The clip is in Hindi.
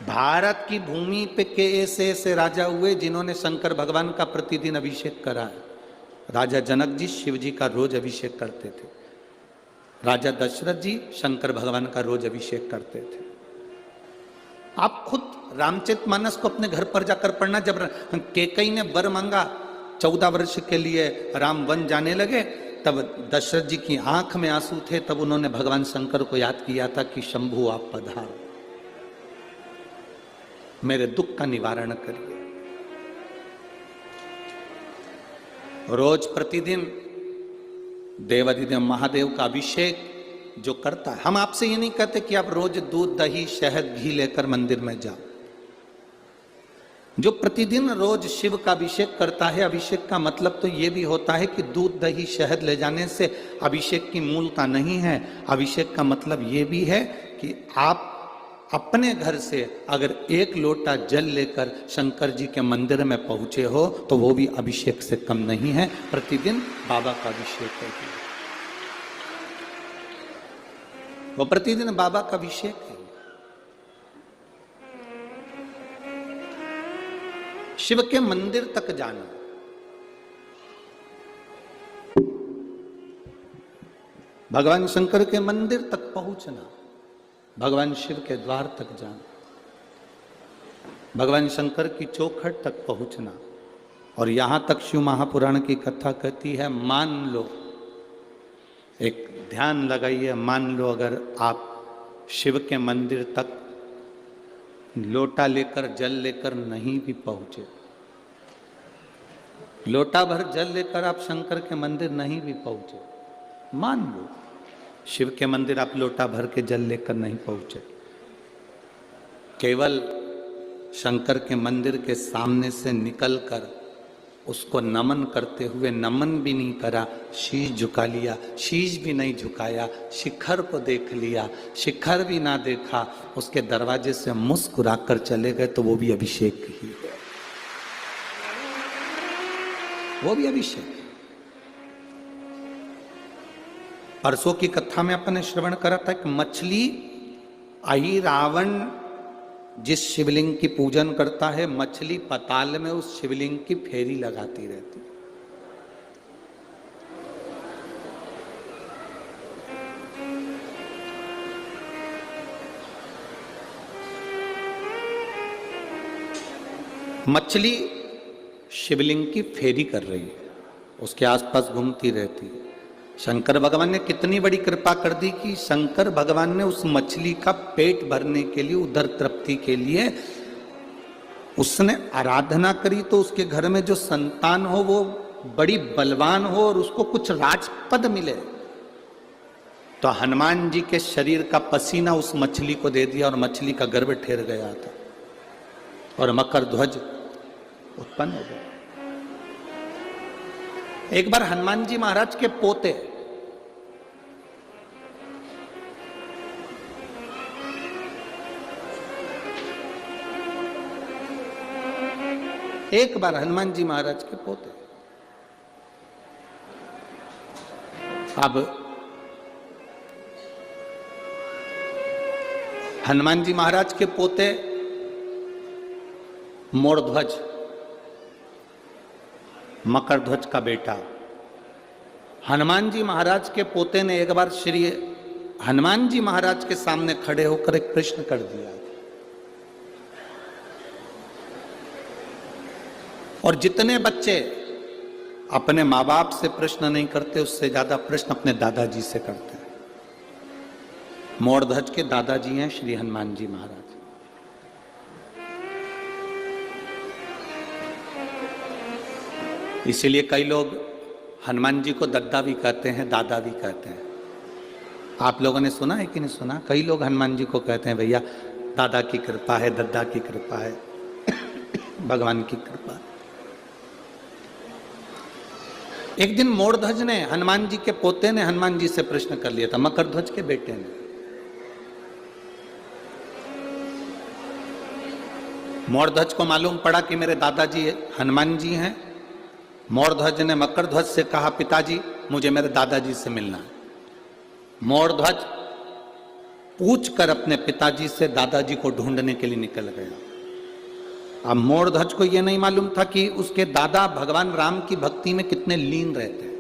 भारत की भूमि पे के ऐसे ऐसे राजा हुए जिन्होंने शंकर भगवान का प्रतिदिन अभिषेक करा है। राजा जनक जी शिव जी का रोज अभिषेक करते थे। राजा दशरथ जी शंकर भगवान का रोज अभिषेक करते थे। आप खुद रामचरितमानस को अपने घर पर जाकर पढ़ना। जब कैकेयी ने वर मांगा 14 वर्ष के लिए राम वन जाने लगे, तब दशरथ जी की आंख में आंसू थे। तब उन्होंने भगवान शंकर को याद किया था कि शंभु आप पधारो, मेरे दुख का निवारण करिए। रोज प्रतिदिन देवाधिदेव महादेव का अभिषेक जो करता है, हम आपसे ये नहीं कहते कि आप रोज दूध दही शहद घी लेकर मंदिर में जाओ। जो प्रतिदिन रोज शिव का अभिषेक करता है, अभिषेक का मतलब तो ये भी होता है कि दूध दही शहद ले जाने से अभिषेक की मूलता नहीं है। अभिषेक का मतलब ये भी है कि आप अपने घर से अगर एक लोटा जल लेकर शंकर जी के मंदिर में पहुंचे हो तो वो भी अभिषेक से कम नहीं है। प्रतिदिन बाबा का अभिषेक है, वो प्रतिदिन बाबा का अभिषेक है। शिव के मंदिर तक जाना, भगवान शंकर के मंदिर तक पहुंचना, भगवान शिव के द्वार तक जाना, भगवान शंकर की चौखट तक पहुंचना। और यहां तक शिव महापुराण की कथा कहती है, मान लो, एक ध्यान लगाइए, मान लो अगर आप शिव के मंदिर तक लोटा लेकर जल लेकर नहीं भी पहुंचे, लोटा भर जल लेकर आप शंकर के मंदिर नहीं भी पहुंचे, मान लो शिव के मंदिर आप लोटा भर के जल लेकर नहीं पहुंचे, केवल शंकर के मंदिर के सामने से निकलकर उसको नमन करते हुए, नमन भी नहीं करा, शीश झुका लिया, शीश भी नहीं झुकाया, शिखर को देख लिया, शिखर भी ना देखा, उसके दरवाजे से मुस्कुराकर चले गए, तो वो भी अभिषेक ही है, वो भी अभिषेक। परसों की कथा में अपन ने श्रवण करा था कि मछली आई, रावण जिस शिवलिंग की पूजन करता है, मछली पताल में उस शिवलिंग की फेरी लगाती रहती। मछली शिवलिंग की फेरी कर रही है, उसके आसपास घूमती रहती है। शंकर भगवान ने कितनी बड़ी कृपा कर दी कि शंकर भगवान ने उस मछली का पेट भरने के लिए, उदर तृप्ति के लिए उसने आराधना करी, तो उसके घर में जो संतान हो वो बड़ी बलवान हो और उसको कुछ राजपद मिले। तो हनुमान जी के शरीर का पसीना उस मछली को दे दिया और मछली का गर्भ ठहर गया था और मकर ध्वज उत्पन्न हो गया। एक बार हनुमान जी महाराज के पोते हनुमान जी महाराज के पोते, अब हनुमान जी महाराज के पोते मोरध्वज, मकर ध्वज का बेटा, हनुमान जी महाराज के पोते ने एक बार श्री हनुमान जी महाराज के सामने खड़े होकर एक प्रश्न कर दिया। और जितने बच्चे अपने माँ बाप से प्रश्न नहीं करते, उससे ज्यादा प्रश्न अपने दादाजी से करते हैं। मोरध्वज के दादाजी हैं श्री हनुमान जी महाराज। इसीलिए कई लोग हनुमान जी को दद्दा भी कहते हैं, दादा भी कहते हैं। आप लोगों ने सुना है कि नहीं सुना? कई लोग हनुमान जी को कहते हैं भैया दादा की कृपा है, दद्दा की कृपा है, भगवान की कृपा। एक दिन मोरध्वज ने, हनुमान जी के पोते ने हनुमान जी से प्रश्न कर लिया था, मकर ध्वज के बेटे ने। मोरध्वज को मालूम पड़ा कि मेरे दादाजी हनुमान जी हैं। मोरध्वज ने मकर ध्वज से कहा, पिताजी मुझे मेरे दादाजी से मिलना है। मोरध्वज पूछकर अपने पिताजी से दादाजी को ढूंढने के लिए निकल गया। अब मोरध्वज को यह नहीं मालूम था कि उसके दादा भगवान राम की भक्ति में कितने लीन रहते हैं।